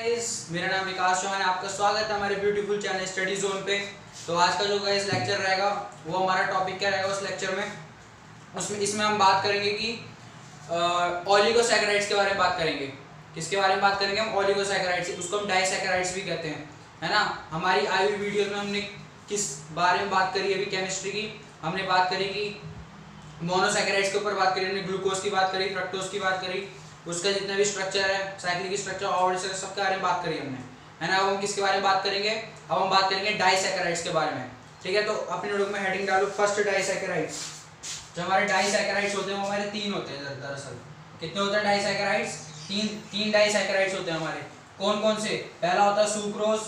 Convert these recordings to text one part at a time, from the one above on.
Guys, मेरा नाम विकास चौहान है। आपका स्वागत है हमारे ब्यूटीफुल चैनल स्टडी जोन पे। तो आज का जो गाइस लेक्चर रहेगा वो हमारा टॉपिक क्या रहेगा उस लेक्चर में, उसमें इसमें हम बात करेंगे कि ओलिगोसैकेराइड्स के बारे में बात करेंगे। किसके बारे में बात करेंगे हम? ओलिगोसैकेराइड्स, उसको हम डाइसैकेराइड्स भी कहते हैं, है ना। हमारी आई हुई वीडियो में हमने किस बारे में बात करी? अभी केमिस्ट्री की हमने बात करी कि मोनोसैकेराइड्स के ऊपर बात करी, हमने ग्लूकोज की बात करी, फ्रक्टोज की बात करी, उसका जितना भी स्ट्रक्चर है, साइक्लिक स्ट्रक्चर और सबके बारे में बात करी हमने, है ना। अब हम किसके बारे में बात करेंगे? अब हम बात करेंगे डाइसैकेराइड्स के बारे में, ठीक है। तो अपने नोटबुक में हेडिंग डालो फर्स्ट डाइसैकेराइड्स। जो हमारे डाइसैकेराइड्स होते हैं वो हमारे तीन होते हैं दरअसल। कितने होते हैं डाइसैकेराइड्स? तीन डाइसैकेराइड्स होते हैं हमारे। कौन कौन से? पहला होता है सुक्रोज,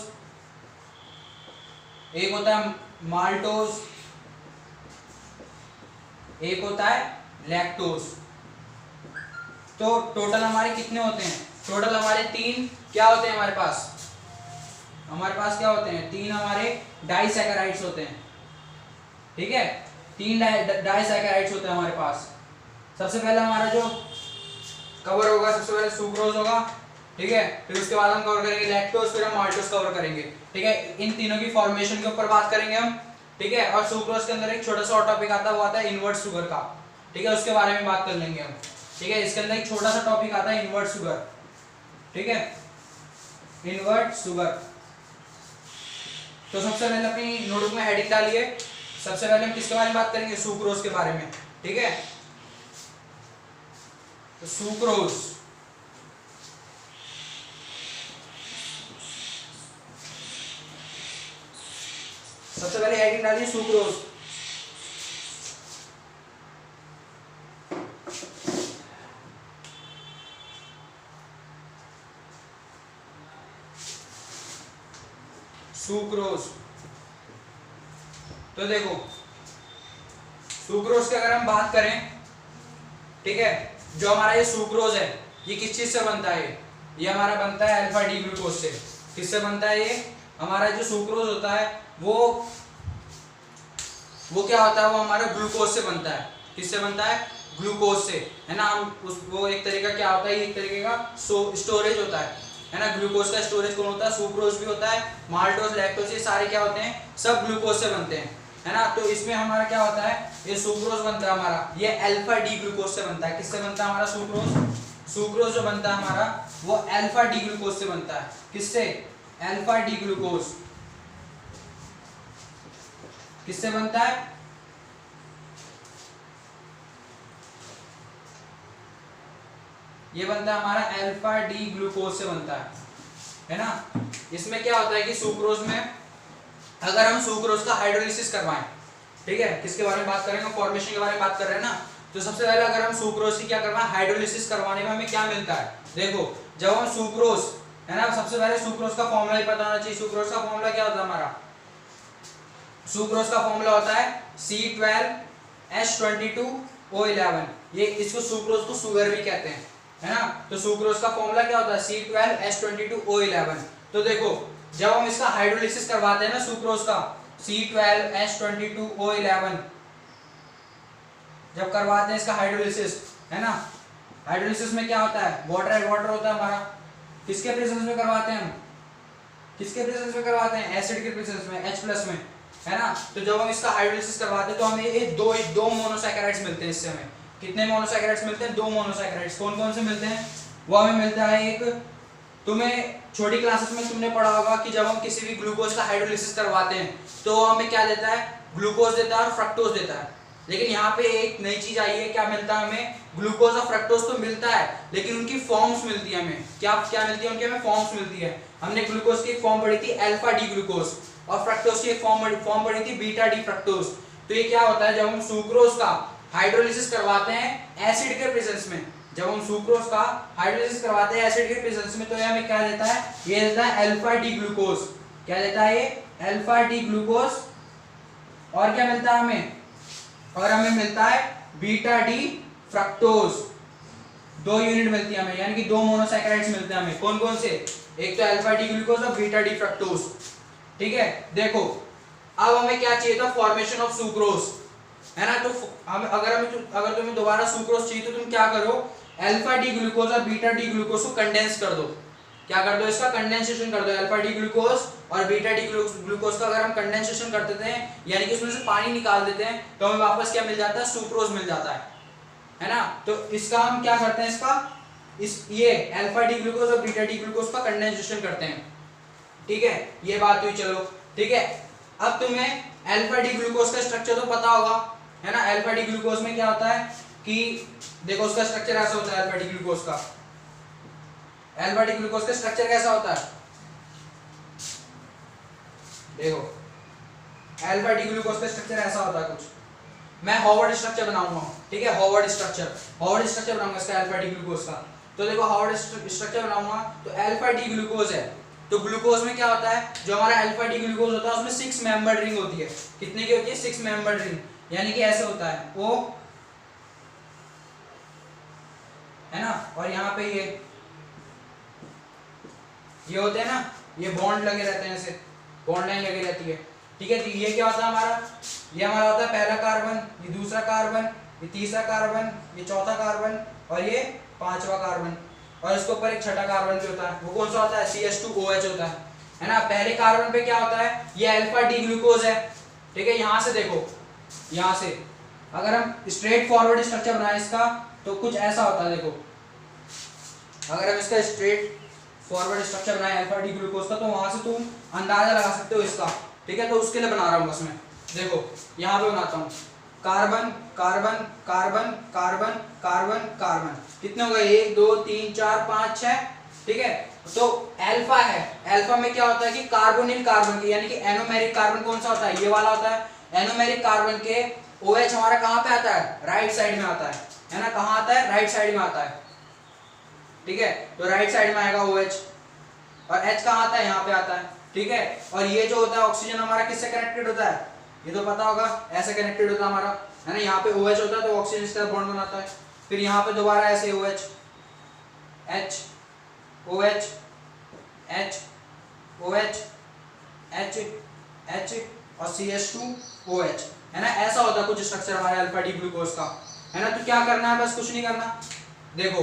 एक होता है माल्टोज, एक होता है लैक्टोज। तो टोटल हमारे कितने होते हैं? टोटल हमारे तीन क्या होते हैं हमारे पास? हमारे पास क्या होते हैं? तीन हमारे डाइसैकेराइड्स होते हैं, ठीक है। तीन डाइसैकेराइड्स होते हैं हमारे पास। सबसे पहले हमारा जो कवर होगा, सबसे पहले सुक्रोज होगा, ठीक है। फिर उसके बाद हम कवर करेंगे लैक्टोज, फिर हम माल्टोज कवर करेंगे, ठीक है। इन तीनों की फॉर्मेशन के ऊपर बात करेंगे हम, ठीक है। और सुक्रोज के अंदर एक छोटा सा और टॉपिक आता है, वो आता है इनवर्ट शुगर का, ठीक है। उसके बारे में बात कर लेंगे हम, ठीक है। इसके अंदर एक छोटा सा टॉपिक आता है इनवर्ट शुगर, ठीक है, इनवर्ट शुगर। तो सबसे पहले अपनी नोटबुक में हेडिंग डालिए। सबसे पहले हम किसके बारे में बात करेंगे? सुक्रोज के बारे में, ठीक है। तो सुक्रोज, सबसे पहले हेडिंग डालिए सुक्रोज। सुक्रोज, तो देखो सुक्रोज की अगर हम बात करें, ठीक है, जो हमारा ये सुक्रोज है ये किस चीज से बनता है? ये हमारा बनता है अल्फा डी ग्लूकोज से। किससे बनता है ये? हमारा जो सुक्रोज होता है वो क्या होता है? वो हमारा ग्लूकोज से बनता है। किससे बनता है? ग्लूकोज से, है ना। हम वो एक तरीका क्या होता है? एक तरीके का स्टोरेज होता है ना। ग्लूकोज का स्टोरेज कौन होता है? सुक्रोज भी होता है, माल्टोज, लैक्टोज, ये सारे क्या होते हैं? सब ग्लूकोज से बनते हैं, है ना। तो इसमें हमारा क्या होता है? ये सुक्रोज बनता है हमारा, ये अल्फा डी ग्लूकोज से बनता है। किससे बनता है हमारा सुक्रोज? सुक्रोज जो बनता है हमारा वो अल्फा डी ग्लूकोज से बनता है। किससे? Alpha D glucose. किससे बनता है? ये बनता है हमारा अल्फा डी ग्लूकोज से बनता है ना। इसमें क्या होता है कि सुक्रोज में अगर हम सुक्रोज का हाइड्रोलिसिस करवाएं, ठीक है, किसके बारे में बात करेंगे? फॉर्मेशन के बारे में बात कर रहे हैं ना। तो सबसे पहले अगर हम सुक्रोज की क्या करवाएं, हाइड्रोलिसिस करवाने में हमें क्या मिलता है? देखो, जब हम सुक्रोज, है ना, सबसे पहले सुक्रोज का फॉर्मूला ही पता होना चाहिए। सुक्रोज का फॉर्मूला क्या होता है हमारा? सुक्रोज का फॉर्मूला होता है C12H22O11। ये इसको सुक्रोज को शुगर भी कहते हैं, है ना। तो सुक्रोज का फॉर्मूला क्या होता है? C12H22O11। तो देखो, जब हम इसका हाइड्रोलिसिस करवाते हैं ना सुक्रोज का, C12H22O11 जब करवाते हैं इसका हाइड्रोलिसिस, है ना, हाइड्रोलिसिस में क्या होता है? वाटर होता है हमारा। किसके प्रेजेंस में करवाते हैं हम? किसके प्रेजेंस में करवाते हैं? एसिड के प्रेजेंस में, H+ में, है ना। तो जब हम इसका हाइड्रोलिसिस करवाते हैं तो हमें ये दो मोनोसैकेराइड्स मिलते हैं। इससे हमें कितने मोनोसैकेराइड्स मिलते हैं? दो मोनोसैकेराइड्स। कौन कौन से मिलते हैं? वो हमें मिलता है एक, तुम्हें छोटी क्लासेस में तुमने पढ़ा होगा कि जब हम किसी भी ग्लूकोज का हाइड्रोलिसिस करवाते हैं तो हमें क्या देता है? ग्लूकोज देता है और फ्रक्टोज देता है। लेकिन यहाँ पे एक नई चीज आई है, क्या मिलता है हमें? ग्लूकोज और फ्रक्टोज तो मिलता है, लेकिन उनकी फॉर्म्स मिलती है हमें। क्या क्या मिलती है उनकी? हमें फॉर्म्स मिलती है। हमने ग्लूकोज की एक फॉर्म पढ़ी थी अल्फा डी ग्लूकोज, और फ्रक्टोज की एक फॉर्म पढ़ी थी बीटा डी फ्रक्टोज। तो ये क्या होता है? जब हम सुक्रोज का हाइड्रोलिसिस करवाते हैं एसिड के प्रेजेंस में, जब हम सुक्रोज का हाइड्रोलिसिस करवाते हैं एसिड के प्रेजेंस में, तो ये हमें क्या देता है? ये देता है अल्फा डी ग्लूकोज। क्या देता है ये? Alpha D glucose. और क्या मिलता है हमें? और हमें मिलता है बीटा डी फ्रक्टोज। 2 यूनिट मिलती है हमें, यानी कि 2 मोनोसैकेराइड्स मिलते हैं हमें। कौन कौन से? एक तो अल्फा डी ग्लूकोज और बीटा डी फ्रक्टोज, ठीक है। देखो, अब हमें क्या चाहिए था? फॉर्मेशन ऑफ सुक्रोज, है ना। तो अगर तुम्हें दोबारा सुक्रोज चाहिए तो तुम क्या करो? अल्फा डी ग्लूकोज और बीटा डी ग्लूकोज को कंडेंस कर दो, क्या कर दो, इसका कंडेंसेशन कर दो, अल्फा डी ग्लूकोज और बीटा डी ग्लूकोज का अगर हम कंडेंसेशन कर देते हैं यानी कि उसमें से पानी निकाल देते हैं तो हमें वापस क्या मिल जाता है, सुक्रोज मिल जाता है ना। तो इसका हम क्या करते हैं, इसका ये अल्फा डी ग्लूकोज और बीटा डी ग्लूकोज का कंडेंसेशन करते हैं, ठीक है। ये बात हुई, चलो ठीक है। अब तुम्हें अल्फा डी ग्लूकोज का स्ट्रक्चर तो पता होगा, है ना। अल्फा डी ग्लूकोज में क्या होता है कि देखो उसका स्ट्रक्चर ऐसा होता है, अल्फा डी ग्लूकोज का, अल्फा डी ग्लूकोज का स्ट्रक्चर कैसा होता है, देखो अल्फा डी ग्लूकोज का स्ट्रक्चर ऐसा होता है कुछ। मैं हॉवर्ड स्ट्रक्चर बनाऊंगा, ठीक है, हॉवर्ड स्ट्रक्चर बनाऊंगा इसका अल्फा डी ग्लूकोज का। तो देखो हॉवर्ड स्ट्रक्चर बनाऊंगा तो अल्फा डी ग्लूकोज है, तो ग्लूकोज में क्या होता है, जो हमारा अल्फा डी ग्लूकोज होता है उसमें 6 मेंबर्ड रिंग होती है। कितने की होती है, 6 मेंबर्ड रिंग, यानी कि ऐसे होता है ओ, है ना, और यहाँ पे ये होते हैं ना, ये बॉन्ड लगे रहते हैं, ऐसे बॉन्ड लाइन लगी रहती है, ठीक है। तो ये क्या होता है हमारा, ये हमारा होता है पहला कार्बन, ये दूसरा कार्बन, ये तीसरा कार्बन, ये चौथा कार्बन और ये पांचवा कार्बन, और इसके ऊपर एक छठा कार्बन भी होता है, वो कौन सा होता है, CH2OH होता है ना। पहले कार्बन पे क्या होता है, ये अल्फा डी ग्लूकोज है, ठीक है। यहां से देखो, यहां से अगर हम स्ट्रेट फॉरवर्ड स्ट्रक्चर बनाए इसका तो कुछ ऐसा होता है, देखो अगर हम इसका स्ट्रेट फॉरवर्ड स्ट्रक्चर बनाए अल्फा डी ग्लूकोज का तो वहां से तुम अंदाजा लगा सकते हो इसका, ठीक है। तो उसके लिए बना रहा हूं बस मैं, देखो यहां पे बनाता हूं, carbon carbon carbon carbon carbon carbon, कितने हो गए, 1 2 3 4 5 6, ठीक है। तो अल्फा है, अल्फा में क्या होता है कि कार्बोनिल कार्बन के यानी कि एनोमेरिक कार्बन कौन सा होता है, ये वाला होता है। एनोमेरिक कार्बन के OH हमारा कहां पे आता है, राइट साइड में आता है ना, कहां आता है, राइट साइड में आता है, ठीक है। तो राइट साइड में आएगा OH, और H कहां आता है, यहां पे आता है, ठीक है। और ये जो होता है ऑक्सीजन हमारा किससे कनेक्टेड होता है, ये तो पता होगा, ऐसे कनेक्टेड होता है हमारा, है ना। यहाँ पे OH होता है तो ऑक्सीजन इसका बॉन्ड बनाता है, फिर यहाँ पे दोबारा ऐसे OH H OH H OH H H और CH2OH, है ना। ऐसा होता है कुछ स्ट्रक्चर हमारे अल्फा डी ग्लूकोज का, है ना। तो क्या करना है, बस कुछ नहीं करना, देखो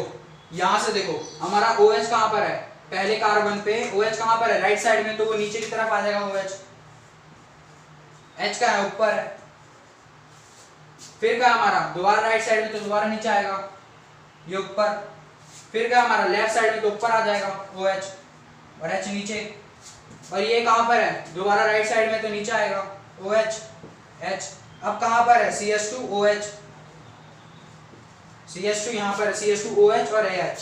यहां से देखो हमारा OH कहां पर है, पहले कार्बन पे OH कहां पर है, राइट साइड में, तो वो नीचे की तरफ आ जाएगा OH। H का है ऊपर है, फिर क्या हमारा दोबारा राइट साइड में तो दोबारा नीचे आएगा ये ऊपर, फिर क्या हमारा लेफ्ट साइड में तो ऊपर आ जाएगा OH और H नीचे, और ये कहां पर है, दोबारा राइट साइड में तो नीचे आएगा OH H। अब कहां पर है, CH2OH, CH2 यहां पर है, CH2OH और AH,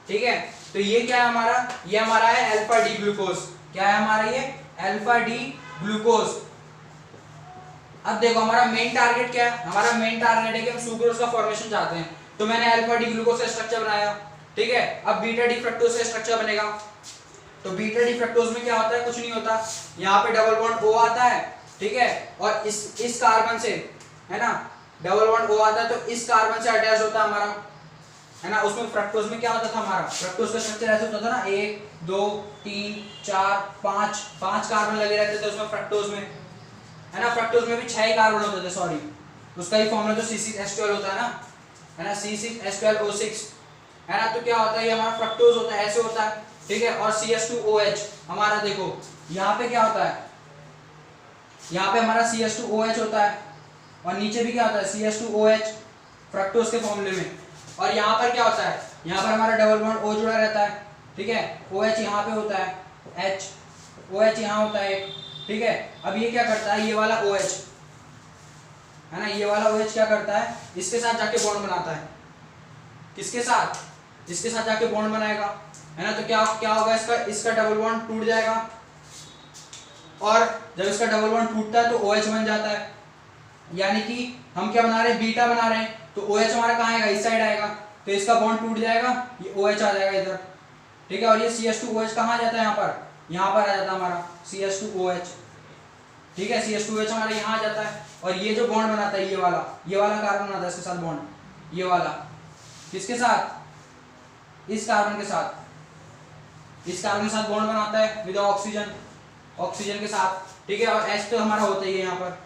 ठीक है। तो ये क्या है हमारा, ये हमारा है अल्फा डी ग्लूकोज, क्या है हमारा ये अल्फा डी ग्लूकोज। अब देखो हमारा मेन टारगेट क्या है, हमारा मेन टारगेट है कि हम सुक्रोज का फॉर्मेशन चाहते हैं, तो मैंने अल्फा डी ग्लूकोज का स्ट्रक्चर बनाया, ठीक है। अब बीटा डी फ्रक्टोज का स्ट्रक्चर बनेगा, तो बीटा डी फ्रक्टोज में क्या होता है, कुछ नहीं होता, यहाँ पे डबल बॉन्ड O आता है, ठीक है, और इस कार्बन से, है ना, डबल बॉन्ड O आता है, तो इस कार्बन से अटैच होता है हमारा, है ना। उसमें फ्रक्टोज में क्या होता था, हमारा फ्रक्टोज का स्ट्रक्चर ऐसा होता था ना, 1 2 3 4 5 कार्बन लगे रहते थे उसमें फ्रक्टोज में, है ना। फ्रक्टोज में भी 6 कार्बन होते थे, सॉरी, उसका ही फॉर्मूला तो C6H12 होता है ना, C6H12O6, है ना। तो क्या होता है, ये हमारा फ्रक्टोज होता है, ऐसे होता है, ठीक है। और CH2OH हमारा देखो यहाँ पे क्या होता है, यहाँ पे हमारा CH2OH होता है, और नीचे भी क्या होता है, CH2OH फ्रक्टोज के फॉर्मूले में, और यहाँ पर क्या होता है, यहाँ पर हमारा डबल बॉन्ड O जुड़ा रहता है, ठीक है। OH यहाँ पे होता है, H OH यहाँ होता है, ठीक है। अब ये क्या करता है, ये वाला OH, है ना, ये वाला OH क्या करता है, इसके साथ जाके बॉन्ड बनाता है, किसके साथ, इसके साथ जाके बॉन्ड बनाएगा, है ना। तो क्या होगा, इसका डबल बॉन्ड टूट जाएगा, और जब इसका डबल बॉन्ड टूटता है तो OH बन जाता है, यानी कि हम क्या बना रहे हैं, बीटा बना रहे हैं, तो OH हमारा कहाँ आएगा, इस साइड आएगा, तो इसका बॉन्ड टूट जाएगा, ये OH आ जाएगा इधर, ठीक है। और ये CH2OH कहाँ जाता है, यहाँ पर आ जाता है हमारा CH2OH, ठीक है। CH2OH हमारा यहाँ आ जाता है, और ये जो बॉन्ड बनाता है, ये वाला कार्बन बनाता है इसके साथ बॉन्ड, ये वाला किसके साथ, इस कार्बन के साथ, बॉन्ड बनाता है विद ऑक्सीजन के साथ, ठीक है। और H तो हमारा होता ही है यहाँ पर,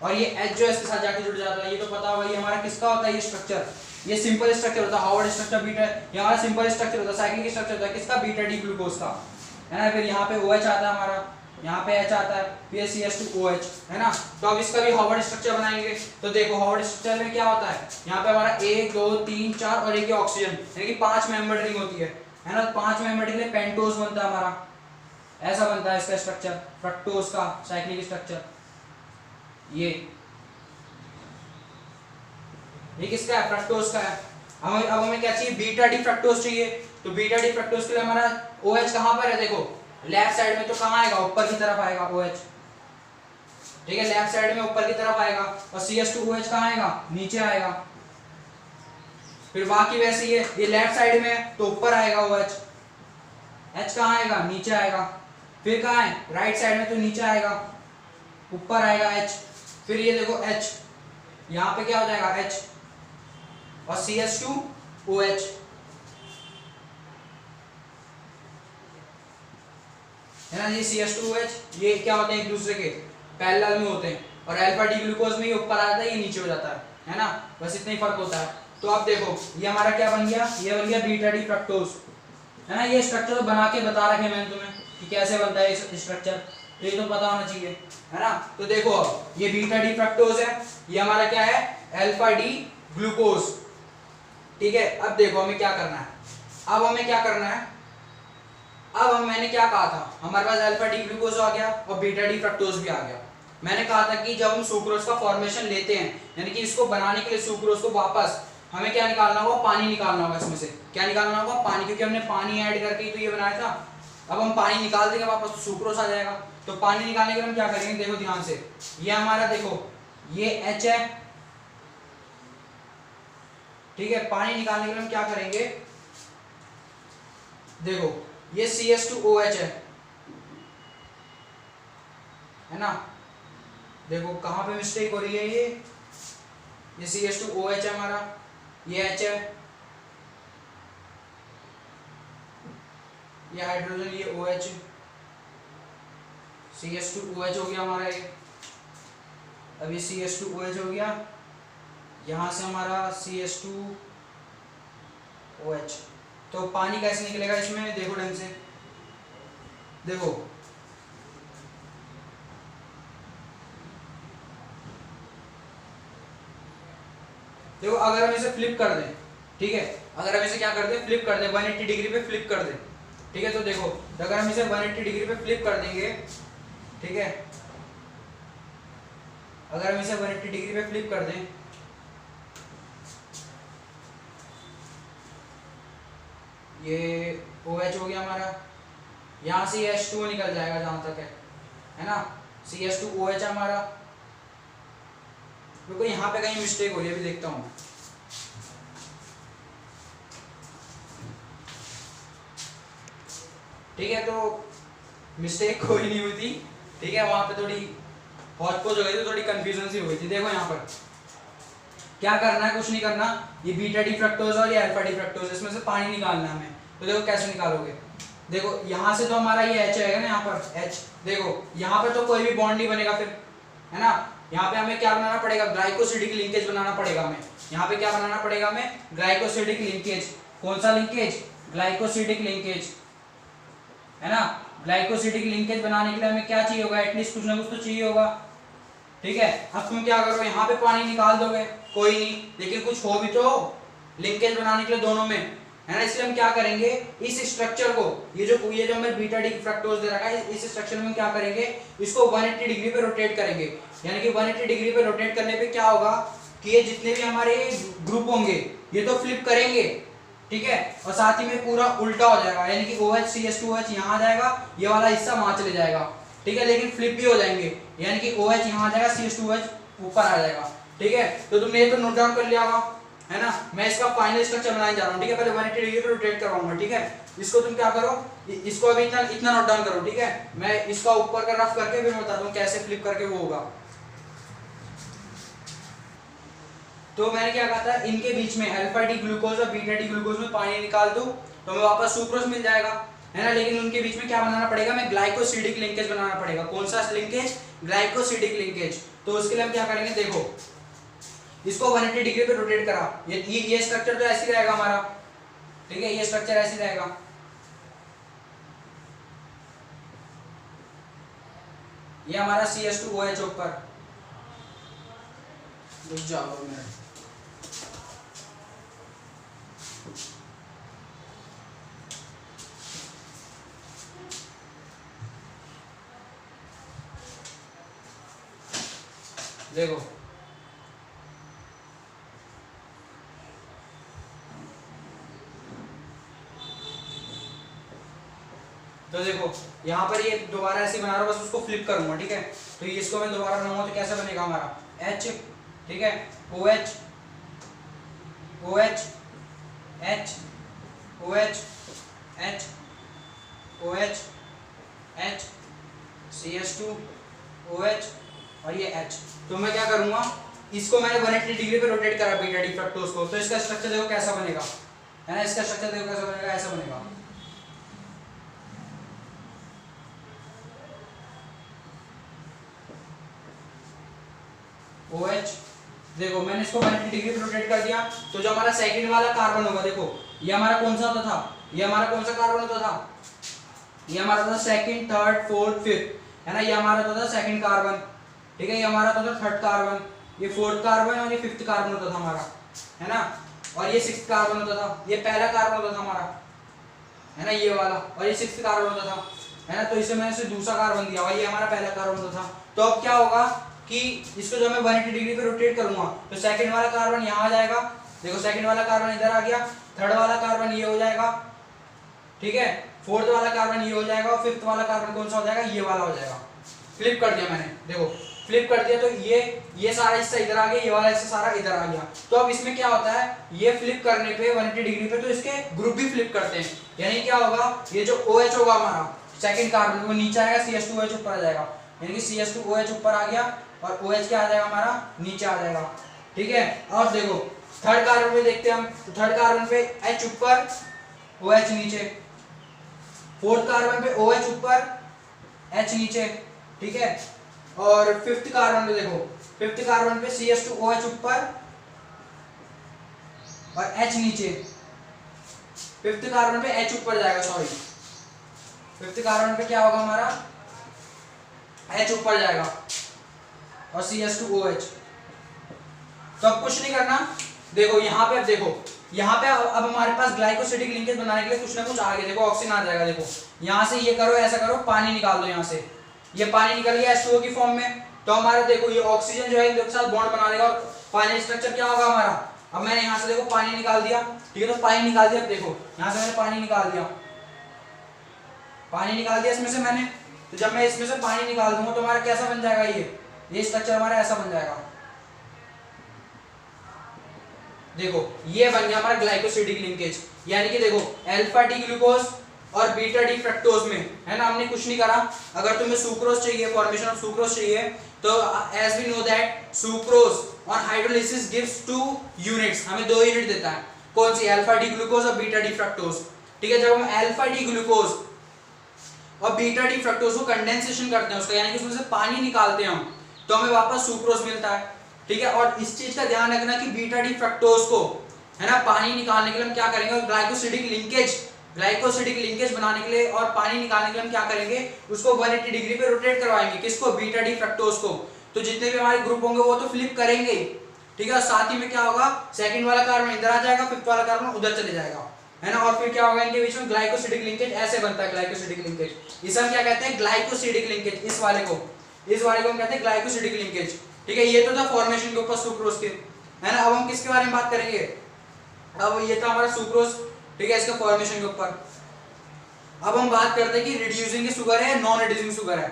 और ये H जो है इसके साथ जाके जुड़ जाता है, ये तो पता होगा, ये हमारा किसका होता है, ये स्ट्रक्चर ये सिंपल स्ट्रक्चर होता है, हार्वर्ड स्ट्रक्चर बीटा, ये हमारा सिंपल स्ट्रक्चर होता है, साइक्लिक स्ट्रक्चर होता है किसका, बीटा डी ग्लूकोज का, है ना। फिर यहाँ पे OH आता है हमारा, यहाँ पे H आता है, फिर CH2OH, है ना। तो अब इसका भी हार्वर्ड स्ट्रक्चर बनाएंगे। तो देखो हार्वर्ड स्ट्रक्चर में क्या होता है, यहाँ पे हमारा 1 2 3 4 और एक ऑक्सीजन, यानी कि 5 मेंबर रिंग होती है ना। 5 मेंबर रिंग में पेंटोज बनता है हमारा, ऐसा बनता है इसका स्ट्रक्चर, फ्रक्टोज का साइक्लिक स्ट्रक्चर। ये किसका है, फ्रक्टोज का है। अब हमें क्या चाहिए, बीटा डी फ्रक्टोज चाहिए। तो बीटा डी फ्रक्टोज के लिए हमारा OH कहाँ पर है, देखो लेफ्ट साइड में, तो कहाँ आएगा, ऊपर की तरफ आएगा OH, ठीक है, लेफ्ट साइड में ऊपर की तरफ आएगा। और CH2OH कहाँ आएगा, नीचे आएगा। फिर बाकी वैसे ही है, ये लेफ्ट साइड में है तो ऊपर आएगा OH, H कहाँ आएगा, नीचे आएगा। फिर कहाँ है, राइट साइड में, तो नीचे आएगा, ऊपर आएगा H। फिर ये देखो H, यहाँ पे क्या हो जाएगा H, और CH2OH, है ना। ये CH2OH ये क्या होते हैं, एक दूसरे के पैरेलल में होते हैं, और अल्फा डी ग्लूकोज में ये ऊपर आता है, ये नीचे हो जाता है ना। बस इतना ही फर्क होता है। तो अब देखो ये हमारा क्या बन गया, ये बन गया बीटा डी फ्रक्टोज, है ना। ये स्ट्रक्चर बना के बता रखे मैंने तुम्हें कि कैसे बनता है ये स्ट्रक्चर, तो ये तो पता होना चाहिए, है ना। तो देखो ये बीटा डी फ्रक्टोज है, ये हमारा क्या है, अल्फा डी ग्लूकोज, ठीक है। अब देखो हमें क्या करना है, अब हमें क्या करना है, अब मैंने क्या कहा था, हमारे पास अल्फा डी ग्लूकोज आ गया और बीटा डी फ्रक्टोज भी आ गया। मैंने कहा था कि जब हम सुक्रोज का फॉर्मेशन लेते हैं, यानी कि इसको बनाने के लिए सुक्रोज को वापस हमें क्या निकालना होगा, पानी निकालना होगा। इसमें से क्या निकालना होगा, पानी, क्योंकि हमने पानी ऐड करके तो ये बनाया था। अब हम पानी निकाल देंगे वापस तो सुक्रोज आ जाएगा। तो पानी निकालने के लिए हम क्या करेंगे, देखो ध्यान से, ये हमारा देखो ये H है, ठीक है। पानी निकालने के लिए हम क्या करेंगे, देखो ये CH2OH है ना। देखो कहां पे मिस्टेक हो रही है, ये CH2OH है हमारा, ये H है, ये हाइड्रोजन, ये OH, CH2OH हो गया हमारा ये। अब ये CH2OH हो गया, यहां से हमारा CH2OH। तो पानी कैसे निकलेगा इसमें, देखो ढंग से, देखो देखो अगर हम इसे फ्लिप कर दें, ठीक है, अगर हम इसे क्या कर दें, फ्लिप कर दें, 180 डिग्री पे फ्लिप कर दें, ठीक है। तो देखो अगर हम इसे 180 डिग्री पे फ्लिप कर देंगे, ठीक है, अगर हम इसे 180 डिग्री पे फ्लिप कर दें, ये OH हो गया हमारा, यहाँ से H2O निकल जाएगा जहां तक है ना। CH2OH है हमारा। देखो यहाँ पे कहीं मिस्टेक हो रही है, अभी देखता हूँ। ठीक है, तो मिस्टेक कोई नहीं हुई थी, ठीक है। वहां पे थोड़ी हौच-पौच हो गई थी, थोड़ी कंफ्यूजन सी हो गई थी। देखो यहाँ पर क्या करना है, कुछ नहीं करना, ये बीटा डी फ्रक्टोज और ये अल्फा डी फ्रक्टोज, इसमें से पानी निकालना है हमें। तो देखो कैसे निकालोगे, देखो यहाँ से तो हमारा ये H आएगा ना, यहाँ पर H, देखो यहाँ पर तो कोई भी बॉन्ड नहीं बनेगा फिर, है ना। यहाँ पे हमें क्या बनाना पड़ेगा, ग्लाइकोसिडिक लिंकेज बनाना पड़ेगा हमें। यहाँ पे क्या बनाना पड़ेगा हमें, ग्लाइकोसिडिक लिंकेज। कौन सा लिंकेज, ग्लाइकोसिडिक लिंकेज, है ना। ग्लाइकोसिडिक लिंकेज बनाने के लिए हमें क्या चाहिए होगा, एटलीस्ट कुछ ना कुछ तो चाहिए होगा, ठीक है। अब तुम क्या करो, यहाँ पे पानी निकाल दोगे, कोई नहीं, लेकिन कुछ हो भी तो लिंकेज बनाने के लिए दोनों में, है ना। इसलिए हम क्या करेंगे, इस स्ट्रक्चर को, ये जो हमें बीटा डी फ्रक्टोज दे रखा है, इस स्ट्रक्चर में क्या करेंगे, इसको 180 डिग्री पे रोटेट करेंगे। यानी कि 180 डिग्री पे रोटेट करने पे क्या होगा कि ये जितने भी हमारे ग्रुप होंगे ये तो फ्लिप करेंगे, ठीक है, और साथ ही में पूरा उल्टा हो जाएगा, यानी कि OH CH2OH यहाँ आ जाएगा, ये वाला हिस्सा वहां चले जाएगा, ठीक है। लेकिन फ्लिप भी हो जाएंगे, यानी कि OH यहाँ आ जाएगा, CH2OH ऊपर आ जाएगा, ठीक है। तो तुमने ये तो नोट डाउन कर लिया होगा, है ना। मैं इसका फाइनल स्ट्रक्चर बनाने जा रहा हूँ, ठीक है। पहले 180 डिग्री पे रोटेट करवाऊंगा, ठीक है। इसको तुम क्या करो, इसको अभी इतना नोट डाउन करो, ठीक है। मैं इसका ऊपर का रफ करके फिर बताता हूँ कैसे फ्लिप करके वो होगा। तो मैंने क्या कहा था, इनके बीच में अल्फा डी ग्लूकोज और बीटा डी ग्लूकोज में पानी निकाल दूं तो हमें वापस सुक्रोज मिल जाएगा, है ना। लेकिन उनके बीच में क्या बनाना पड़ेगा, हमें ग्लाइकोसिडिक लिंकेज बनाना पड़ेगा। कौन सा लिंकेज, ग्लाइकोसिडिक लिंकेज। तो उसके लिए हम क्या करेंगे, देखो इसको 180 डिग्री पे रोटेट करा, ये स्ट्रक्चर तो ऐसे ही रहेगा हमारा, ठीक है, ये स्ट्रक्चर ऐसे ही रहेगा। ये हमारा CH2OH ऊपर, रुक जाओ मेरा, देखो तो देखो यहाँ पर ये दोबारा ऐसे बना रहा हूँ, बस उसको फ्लिप करूंगा, ठीक है। तो इसको मैं दोबारा बनाऊंगा तो कैसा बनेगा हमारा H, ठीक है, OH OH H OH H OH H CH2 OH और ये H। तो मैं क्या करूंगा, इसको मैंने 180 डिग्री पे रोटेट करा बीटा डी फ्रक्टोज को, तो इसका स्ट्रक्चर देखो कैसा बनेगा, है ना, इसका स्ट्रक्चर देखो कैसा बनेगा, ऐसा बनेगा। OH, देखो मैंने इसको 180 डिग्री पे रोटेट कर दिया, तो जो हमारा सेकंड वाला कार्बन होगा, देखो ये हमारा कौन सा होता था, ये हमारा कौन सा कार्बन होता था, ये हमारा था सेकंड, थर्ड, फोर्थ, फिफ्थ, है ना, ये हमारा होता था सेकंड कार्बन, ठीक है, ये हमारा होता था थर्ड कार्बन, ये फोर्थ कार्बन और ये फिफ्थ कार्बन होता था हमारा, है ना, और ये सिक्स्थ कार्बन होता था, ये पहला कार्बन होता था हमारा, है ना, ये वाला, और ये सिक्स्थ कार्बन होता था, है ना, तो इसे मैंने इसे दूसरा कार्बन दिया और ये हमारा पहला कार्बन होता था। तो अब क्या होगा कि इसको जब मैं 180 डिग्री पे रोटेट करूंगा तो सेकंड वाला कार्बन यहाँ आ जाएगा, देखो सेकंड वाला कार्बन इधर आ गया, थर्ड वाला कार्बन ये हो जाएगा, ठीक है, फोर्थ वाला कार्बन ये हो जाएगा और फिफ्थ वाला कार्बन कौन सा हो जाएगा, ये वाला हो जाएगा। फ्लिप कर दिया मैंने, देखो फ्लिप कर दिया, तो ये सारा हिस्सा इधर आ गया, ये वाला हिस्सा सारा इधर आ गया। तो अब इसमें क्या होता है, ये फ्लिप करने पे 180 डिग्री पे तो इसके ग्रुप भी फ्लिप करते हैं, यानी क्या होगा, ये जो OH होगा हमारा सेकंड कार्बन वो नीचे आएगा, CH2OH ऊपर आ जाएगा, यानी कि CH2OH ऊपर आ गया और OH क्या आ जाएगा हमारा नीचे आ जाएगा, ठीक है। और देखो थर्ड कार्बन पे देखते हैं हम, तो थर्ड कार्बन पे H ऊपर OH नीचे, फोर्थ कार्बन पे OH ऊपर H नीचे, ठीक है, और फिफ्थ कार्बन पे देखो, फिफ्थ कार्बन पे CH2OH ऊपर और H नीचे, फिफ्थ कार्बन पे H ऊपर जाएगा, सॉरी फिफ्थ कार्बन पे क्या होगा हमारा H ऊपर जाएगा और CH2OH। तो अब कुछ नहीं करना, देखो यहाँ पे, अब देखो यहाँ पे अब हमारे पास ग्लाइकोसिडिक लिंकेज बनाने के लिए कुछ ना कुछ आ गया, देखो ऑक्सीजन आ जाएगा, देखो यहाँ से ये करो, ऐसा करो, पानी निकाल दो, यहाँ से ये पानी निकल गया H2O की फॉर्म में, तो हमारा देखो ये ऑक्सीजन जो है इनके साथ बॉन्ड बना देगा और पानी स्ट्रक्चर क्या होगा हमारा। अब मैंने यहाँ से देखो पानी निकाल दिया, ठीक है, तो पानी निकाल दिया, देखो यहाँ से मैंने पानी निकाल दिया, पानी निकाल दिया इसमें से मैंने, तो जब मैं इसमें से पानी निकाल दूंगा तो हमारा कैसा बन जाएगा, ये स्ट्रक्चर हमारा ऐसा बन जाएगा, देखो ये बन गया हमारा ग्लाइकोसिडिक लिंकेज। यानी कि देखो अल्फा डी ग्लूकोज और बीटा डी फ्रक्टोज में, है ना, हमने कुछ नहीं करा। अगर तुम्हें सुक्रोज चाहिए, फॉर्मेशन ऑफ सुक्रोज चाहिए, तो as we know that sucrose on hydrolysis gives 2 units, हमें 2 यूनिट देता है, कौन सी, अल्फा डी ग्लूकोज और बीटा डी फ्रक्टोज, ठीक है। जब हम अल्फा डी ग्लूकोज और बीटा डी फ्रक्टोज को कंडेंसेशन करते हैं उसका, यानी कि उसमें से पानी निकालते हैं हम, तो हमें वापस सुक्रोज मिलता है, ठीक है। और इस चीज का ध्यान रखना कि बीटा डी फ्रक्टोज को, है ना, पानी निकालने के लिए हम क्या करेंगे, ग्लाइकोसिडिक लिंकेज बनाने के लिए और पानी निकालने के लिए हम क्या करेंगे, उसको 180 डिग्री पे रोटेट करवाएंगे, किसको, बीटा डी फ्रक्टोज को। तो जितने भी हमारे ग्रुप होंगे वो तो फ्लिप करेंगे, ठीक है। साथ ही में क्या होगा, सेकंड वाला कार्बन इधर आ जाएगा, फिफ्थ वाला कार्बन उधर चले जाएगा, है ना, और फिर क्या होगा, इनके बीच में ग्लाइकोसिडिक लिंकेज ऐसे बनता है, ग्लाइकोसिडिक लिंकेज, इसे हम क्या कहते हैं, ग्लाइकोसिडिक लिंकेज। इस वाले को हम कहते हैं ग्लाइकोसिडिक लिंकेज, ठीक है। ये तो था फॉर्मेशन के ऊपर सुक्रोज के, है ना। अब हम किसके बारे में बात करेंगे, अब ये था हमारा सुक्रोज, ठीक है, इसका फॉर्मेशन के ऊपर। अब हम बात करते हैं कि रिड्यूसिंग शुगर है, नॉन रिड्यूसिंग शुगर है,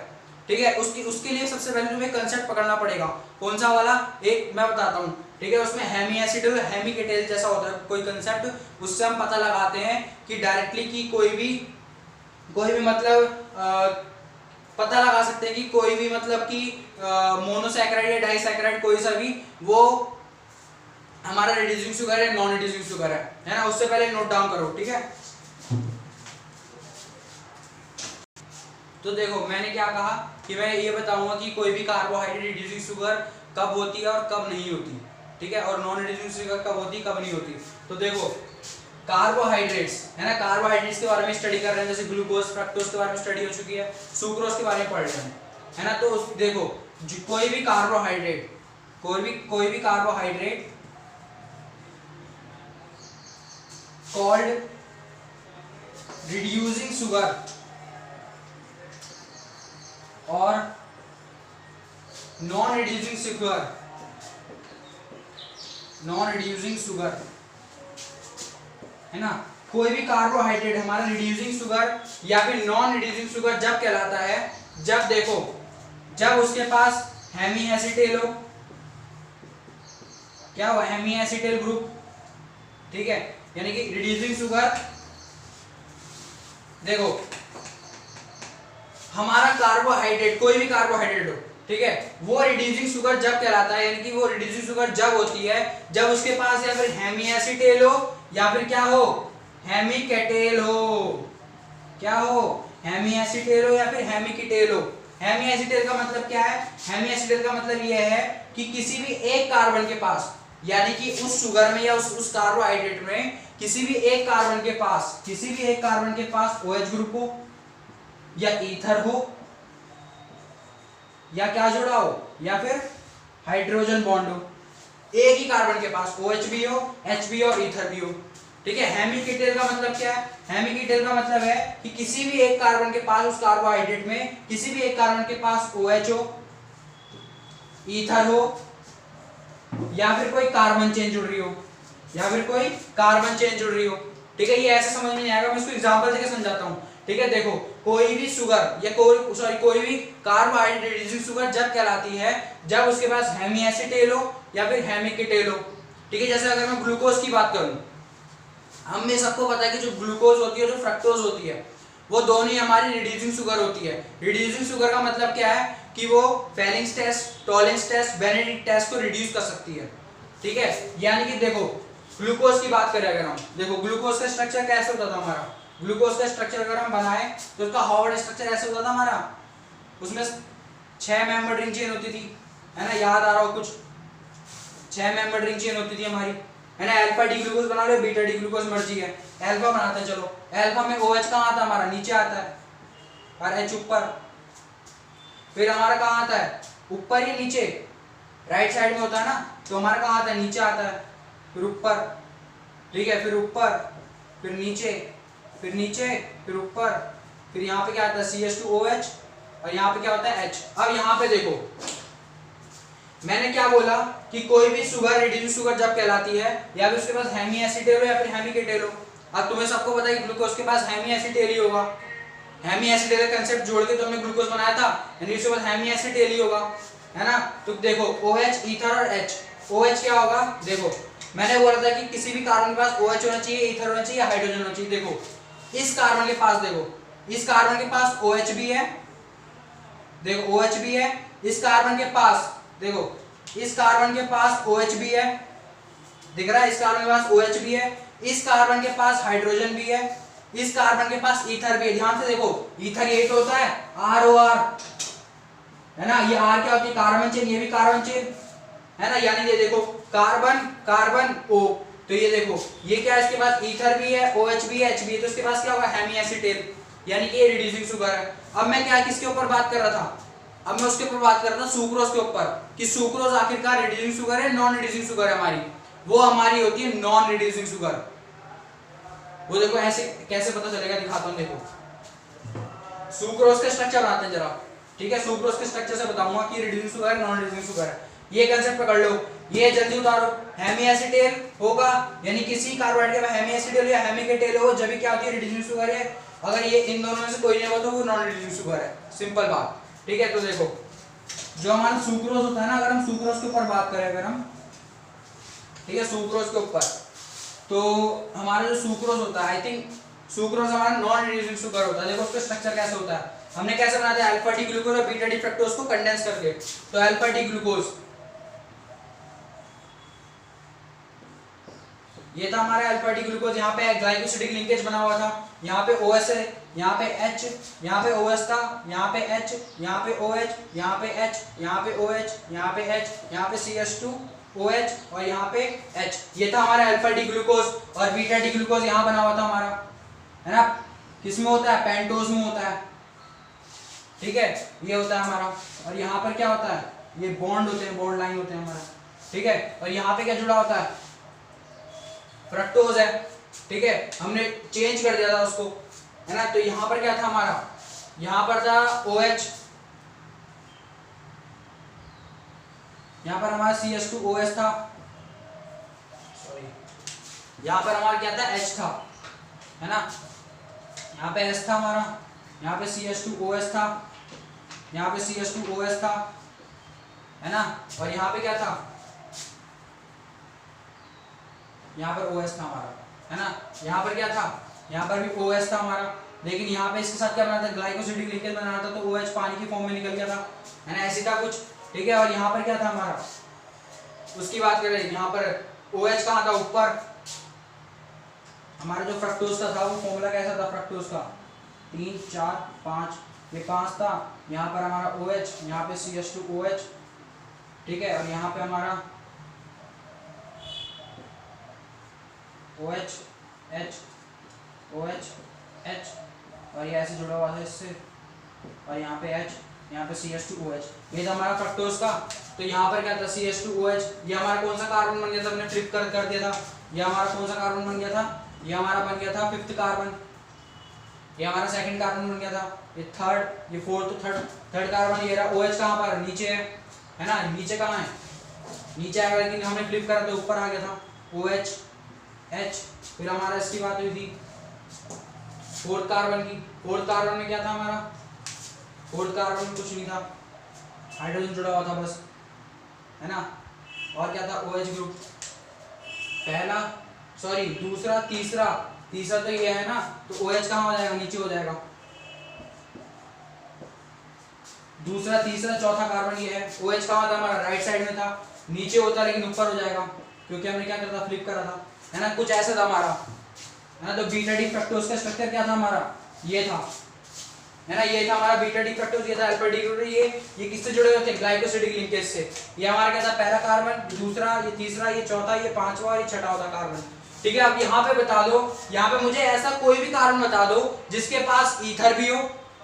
ठीक है। उसके लिए सबसे पहले तुम्हें कंसेप्ट पकड़ना पड़ेगा, कौन सा वाला, एक मैं बताता हूँ, ठीक है। उसमें हेमी एसिड और हेमी केटेल जैसा होता है कोई कंसेप्ट, उससे हम पता लगाते हैं कि डायरेक्टली कि कोई भी मतलब पता लगा सकते हैं कि कोई भी मतलब कि मोनोसैकेराइड या डाइसैकेराइड कोई सा भी वो हमारा रिड्यूसिंग शुगर है, नॉन रिड्यूसिंग शुगर है ना। उससे पहले नोट डाउन करो, ठीक है। तो देखो मैंने क्या कहा कि मैं ये बताऊंगा कि कोई भी कार्बोहाइड्रेट रिड्यूसिंग शुगर कब होती है और कब नहीं होती, ठीक है, और नॉन रिड्यूसिंग शुगर कब होती कब नहीं होती। तो देखो कार्बोहाइड्रेट्स है ना, कार्बोहाइड्रेट्स के बारे में स्टडी कर रहे हैं, जैसे ग्लूकोज फ्रक्टोज के बारे में स्टडी हो चुकी है, सुक्रोज के बारे में पढ़ रहे हैं, है ना। तो देखो कोई भी कार्बोहाइड्रेट कॉल्ड रिड्यूसिंग शुगर और नॉन रिड्यूसिंग शुगर है ना, कोई भी कार्बोहाइड्रेट हमारा रिड्यूसिंग शुगर या फिर नॉन रिड्यूसिंग शुगर जब कहलाता है जब देखो जब उसके पास हेमी एसिटेल हो, क्या हुआ, हेमी एसिटेल ग्रुप, ठीक है, यानी कि रिड्यूसिंग शुगर। देखो हमारा कार्बोहाइड्रेट कोई भी कार्बोहाइड्रेट हो, ठीक है, वो रिड्यूसिंग शुगर जब कहलाता है, यानी कि वो रिड्यूसिंग शुगर जब होती है जब उसके पास या फिर हेमी एसिटेल हो या फिर क्या हो, हेमिकेटेल हो, क्या हो, हेमी एसिटेल हो या फिर हेमिकेटेल हो। हेमी एसिटेल का मतलब क्या है, हेमी एसिटेल का मतलब यह है कि किसी भी एक कार्बन के पास, यानी कि उस शुगर में या उस कार्बोहाइड्रेट में किसी भी एक कार्बन के पास OH ग्रुप हो या ईथर हो या क्या जुड़ा हो या फिर हाइड्रोजन बॉन्ड हो, एक ही कार्बन के पास OH भी हो, H भी हो और ईथर भी हो, ठीक है। हेमिकेटेल का मतलब क्या है, हेमिकेटेल का मतलब है कि किसी भी एक कार्बन के पास उस कार्बोहाइड्रेट में किसी भी एक कार्बन के पास OH हो, ईथर हो या फिर कोई कार्बन चेन जुड़ रही हो, ठीक है। ये ऐसे समझ में नहीं आएगा, मैं इसको एग्जांपल देके समझाता हूं, ठीक है। देखो कोई भी शुगर या कोई भी कार्बोहाइड्रेट रिड्यूसिंग शुगर जब कहलाती है जब उसके पास हेमी एसिटेल हो या फिर हेमिकेटेल हो, ठीक है। जैसे अगर मैं ग्लूकोज की बात करूं, हमें सबको पता है कि जो ग्लूकोज होती है, जो फ्रक्टोज होती है, वो दोनों ही हमारी रिड्यूसिंग शुगर होती है। रिड्यूसिंग शुगर का मतलब क्या है कि वो Fehling's test, Tollens test, Benedict test को रिड्यूस कर सकती है, ठीक है। यानी कि देखो ग्लूकोज की बात करें अगर हम, देखो ग्लूकोज का स्ट्रक्चर कैसे होता था हमारा, ग्लूकोज का स्ट्रक्चर अगर हम बनाए तो उसका हार्वर्ड स्ट्रक्चर ऐसे होता था हमारा, उसमें 6 मेंबर रिंग चेन होती थी, है ना, याद आ रहा हो कुछ, 6 मेंबर रिंग चेन होती थी हमारी, है ना। अल्फा डी ग्लूकोज बना लो, बीटा डी ग्लूकोज मर्जी है, अल्फा बनाते हैं, चलो अल्फा में OH कहाँ आता है हमारा, नीचे आता है और H ऊपर, फिर हमारा कहाँ आता है, ऊपर या नीचे, राइट साइड में होता है ना, तो हमारा कहाँ आता है, नीचे आता है, फिर ऊपर, ठीक है, फिर ऊपर, फिर नीचे, फिर नीचे, फिर ऊपर, फिर यहाँ पे क्या आता है CH2OH और यहाँ पे क्या होता है H। अब यहाँ पे देखो मैंने क्या बोला कि कोई भी शुगर रिड्यूस शुगर जब कहलाती है या फिर उसके पास हेमी एसिटेल हो या फिर हेमिकेटेल हो। अब तुम्हें सबको पता है कि ग्लूकोज के पास हेमी एसिटेल ही होगा, हेमी एसिटेल का कांसेप्ट जोड़ के तो हमने ग्लूकोज बनाया था, यानी उसके पास हेमी एसिटेल ही होगा, है ना। तो देखो OH, ईथर और H, OH क्या होगा, देखो मैंने बोला था कि किसी भी कार्बन के पास OH होना चाहिए, ईथर होना चाहिए, हाइड्रोजन होना चाहिए। देखो इस कार्बन के पास, देखो इस कार्बन के पास OH भी है, देखो OH भी है, इस कार्बन के पास, देखो इस कार्बन के पास OH भी है, दिख रहा है, इस कार्बन के पास OH भी है, इस कार्बन के पास हाइड्रोजन भी है, इस कार्बन के पास ईथर भी है। ध्यान से देखो ईथर ये तो होता है ROR, है ना, ये R क्या होती है, कार्बन चेन, ये भी कार्बन चेन, है ना, यानी ये देखो कार्बन कार्बन O, तो ये देखो ये क्या है, इसके पास ईथर भी है, OH भी है, H भी है, तो इसके पास क्या होगा, हेमी एसिटेल, यानी कि ये रिड्यूसिंग शुगर है। अब मैं क्या किसके ऊपर बात कर रहा था, अब मैं उसके ऊपर बात कर रहा था सुक्रोज के ऊपर, कि सुक्रोज आखिरकार रिड्यूसिंग शुगर है नॉन रिड्यूसिंग शुगर है हमारी, वो हमारी होती है नॉन रिड्यूसिंग शुगर। वो देखो ऐसे कैसे पता चलेगा, दिखाता हूं, देखो सुक्रोज का स्ट्रक्चर बनाते हैं जरा, ठीक है, सुक्रोज के स्ट्रक्चर से बताऊंगा कि रिड्यूसिंग शुगर है नॉन रिड्यूसिंग शुगर है। ये कांसेप्ट पकड़ लो, ये जल्दी उतारो, हेमी एसिटेल होगा, यानी किसी कार्बोहाइड्रेट में हेमी एसिटेल या हेमिकेटेल हो जब भी क्या होती है, रिड्यूसिंग शुगर है। अगर ये इन दोनों में से कोई नहीं हो तो वो नॉन रिड्यूसिंग शुगर है, सिंपल बात, ठीक है। तो देखो जो हमारा सुक्रोज होता है ना, अगर हम सुक्रोज के ऊपर बात करें, अगर हम, ठीक है, सुक्रोज के ऊपर, तो हमारा जो सुक्रोज होता है, आई थिंक सुक्रोज हमारा नॉन रिड्यूसिंग शुगर होता है। देखो उसका स्ट्रक्चर कैसे होता है, हमने कैसे बनाते हैं, अल्फा डी ग्लूकोज और बीटा डी फ्रक्टोज को कंडेंस करके। तो अल्फा डी ग्लूकोज ये था हमारा अल्फा डी ग्लूकोज, यहाँ पे ग्लाइकोसिडिक लिंकेज बना हुआ था, यहाँ पे OS है, यहाँ पे H, यहाँ पे OS था, यहाँ पे H, यहाँ पे OH, यहाँ पे H, यहाँ पे OH, यहाँ पे H, यहाँ पे CH2 OH और यहाँ पे H। ये था हमारा अल्फा डी ग्लूकोज और बीटा डी ग्लूकोज यहाँ बना हुआ था हमारा, है ना। किस में होता है? पेंटोज में होता है, ठीक है। ये होता है हमारा, और यहाँ पर क्या होता है? ये बॉन्ड होते हैं, बॉन्ड लाइन होते हैं हमारा, ठीक है। और यहाँ पे क्या जुड़ा होता है? फ्रक्टोज है, ठीक है। हमने चेंज कर दिया था उसको, है ना। तो यहाँ पर क्या था हमारा? यहाँ पर था OH, यहाँ पर हमारा CH2OH था, सॉरी, यहाँ पर हमारा क्या था? H था, है ना। यहाँ पे H था हमारा, यहाँ पे CH2OH था, यहाँ पे CH2OH था, है ना। और यहाँ पे क्या था? यहाँ पर OH था हमारा, है ना। यहाँ पर क्या था? यहाँ पर भी OH था हमारा, लेकिन यहाँ पे इसके साथ क्या बना था? ग्लाइकोसिडिक लिंकेज बनाना था, तो OH पानी की फॉर्म में निकल गया था, है ना। ऐसी था कुछ, ठीक है। और यहाँ पर क्या था हमारा? उसकी बात करें, यहाँ पर OH कहाँ था? ऊपर। हमारा जो फ्रक्टोज का था वो फॉर्मूला कैसा था फ्रक्टोज का? 3 4 5, ये 5 था। यहाँ पर हमारा OH, यहाँ पे CH2OH, ठीक है। और यहाँ पे हमारा OH H OH H, और ये ऐसे जुड़ा हुआ था इससे, और यहाँ पे H, यहाँ पे CH2OH। ये था हमारा फ्रक्टोज का। तो यहाँ पर क्या था? CH2OH। ये हमारा कौन सा कार्बन बन गया था? हमने फ्लिप कर दिया था। ये हमारा कौन सा कार्बन बन गया था? ये हमारा बन गया था 5th कार्बन। ये हमारा 2nd कार्बन बन गया था। ये 3rd, ये 4th, 3rd कार्बन। ये रहा OH कहाँ पर? नीचे है ना। नीचे कहाँ है? नीचे आएगा, लेकिन हमने फ्लिप करा तो ऊपर आ गया था OH H। फिर हमारा इसकी बात हुई थी 4th कार्बन की। 4th कार्बन में क्या था हमारा? 4th कार्बन में कुछ नहीं था, हाइड्रोजन जुड़ा हुआ था बस, है ना। और क्या था? OH ग्रुप, पहला, सॉरी, दूसरा, तीसरा तो ये है ना। तो OH कहाँ हो जाएगा? नीचे हो जाएगा। दूसरा, तीसरा, चौथा कार्बन ये है। OH कहाँ होता है हमारा? राइट साइड में था, नीचे होता लेकिन ऊपर हो जाएगा, क्योंकि हमने क्या करा था? फ्लिप करा था, है ना। कुछ ऐसा था हमारा, है ना। तो बीटा डी फ्रक्टोज का स्ट्रक्चर क्या था हमारा? ये था, है ना। ये था हमारा बीटा डी फ्रक्टोज, ये था अल्फा डी ग्लूकोज। ये किससे जुड़े हुए थे? ग्लाइकोसिडिक लिंकेज से। ये हमारा क्या था? पहला कार्बन, दूसरा, ये तीसरा, ये चौथा, ये पांचवा और ये छठा होता कार्बन, ठीक है। अब यहाँ पे बता दो, यहाँ पे मुझे ऐसा कोई भी कार्बन बता दो जिसके पास ईथर भी हो,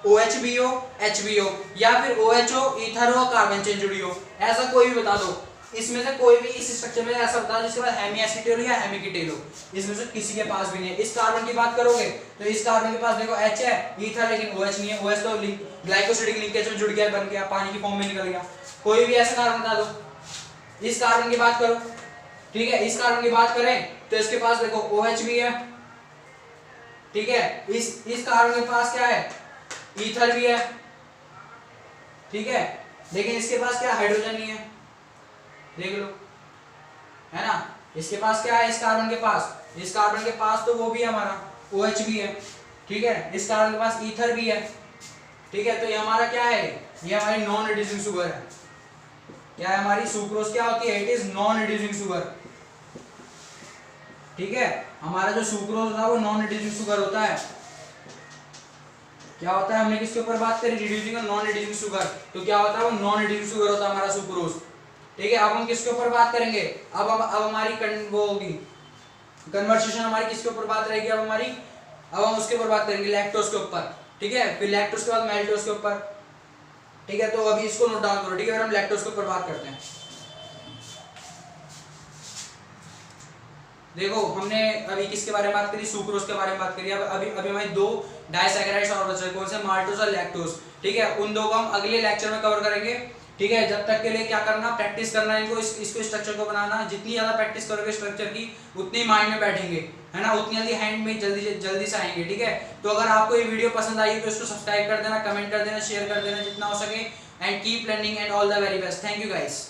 OH भी हो, H भी हो, या फिर OH हो, ईथर हो, कार्बन चेन जुड़ी हो। ऐसा कोई भी बता दो, इसमें से कोई भी इस स्ट्रक्चर में ऐसा बता दो जिसके पास हेमीएसिटेल या हेमिकिटेल हो। इसमें से किसी के पास भी नहीं है। इस कार्बन की बात करोगे तो इस कार्बन के पास देखो H है, ईथर, लेकिन OH नहीं है। OH तो ग्लाइकोसिडिक लिंकेज में जुड़ गया, बन गया, पानी की फॉर्म में निकल गया। कोई भी ऐसा कार्बन बता दो। इस कार्बन की बात करो, ठीक है। इस कार्बन की बात करें तो इसके पास देखो OH भी है, ठीक है। इस कार्बन के पास क्या है? ईथर भी है, ठीक है। लेकिन इसके पास क्या? हाइड्रोजन नहीं है, देख लो, है ना। इसके पास क्या है? इस कार्बन के पास तो वो भी है हमारा, OH भी है, ठीक है। इस कार्बन के पास ईथर भी है, ठीक है। तो ये हमारा क्या है? ये हमारी नॉन रिड्यूसिंग शुगर है। क्या है हमारी? सुक्रोज क्या होती है? It is non reducing sugar, ठीक है। हमारा जो सुक्रोज होता है वो नॉन रिड्यूसिंग शुगर होता है। क्या होता है? हमने किसके ऊपर बात करी? रिड्यूसिंग और नॉन रिड्यूसिंग शुगर। तो क्या होता है? वो नॉन रिड्यूसिंग शुगर होता है हमारा सुक्रोज, ठीक है। अब हम किसके ऊपर बात करेंगे? अब हमारी वो होगी कन्वर्सेशन, हमारी किसके ऊपर बात रहेगी? अब हम उसके ऊपर बात करेंगे, लैक्टोज के ऊपर, ठीक है। फिर लैक्टोज के बाद मैल्टोज के ऊपर, ठीक है। तो अभी इसको नोट डाउन करो, ठीक है। फिर हम लैक्टोज के ऊपर बात करते हैं। देखो, हमने अभी किसके बारे में बात करी? सुक्रोज के बारे में बात करी। अब अभी हमारे 2 डाइसैकेराइड्स और बचे, कौन से? माल्टोज और लैक्टोज, ठीक है। उन दो को हम अगले लेक्चर में कवर करेंगे, ठीक है। जब तक के लिए क्या करना? प्रैक्टिस करना इनको, इसको स्ट्रक्चर को बनाना। जितनी ज्यादा प्रैक्टिस करोगे स्ट्रक्चर की, उतनी माइंड में बैठेंगे, है ना। उतनी जल्दी हैंड में जल्दी से आएंगे, ठीक है। तो अगर आपको ये वीडियो पसंद आई तो इसको सब्सक्राइब कर देना, कमेंट कर देना, शेयर कर देना जितना हो सके। And keep learning and all the very best. Thank you guys.